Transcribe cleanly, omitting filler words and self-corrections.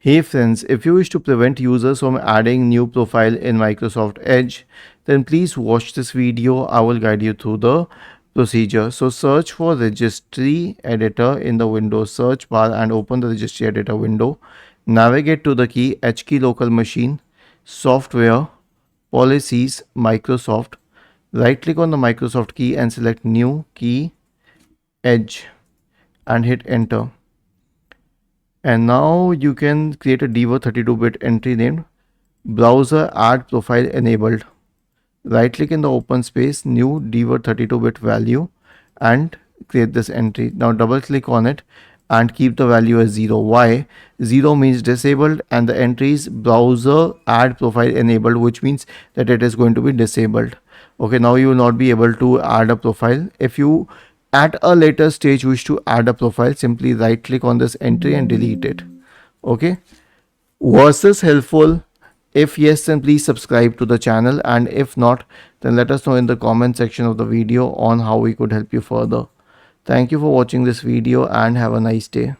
Hey friends, if you wish to prevent users from adding new profile in Microsoft Edge, then please watch this video. I will guide you through the procedure. So search for registry editor in the Windows search bar and open the registry editor window. Navigate to the key H key local machine, software, policies, Microsoft. Right click on the Microsoft key and select new key, Edge, and hit enter. And now you can create a Dword 32-bit entry named browser add profile enabled. Right click in the open space, new Dword 32-bit value, and create this entry. Now double click on it and keep the value as 0. Why? 0 means disabled and the entry is browser add profile enabled, which means that it is going to be disabled. Okay, now you will not be able to add a profile. If you at a later stage wish to add a profile, simply right click on this entry and delete it. Okay, was this helpful? If yes, then please subscribe to the channel, and if not, then let us know in the comment section of the video on how we could help you further. Thank you for watching this video and have a nice day.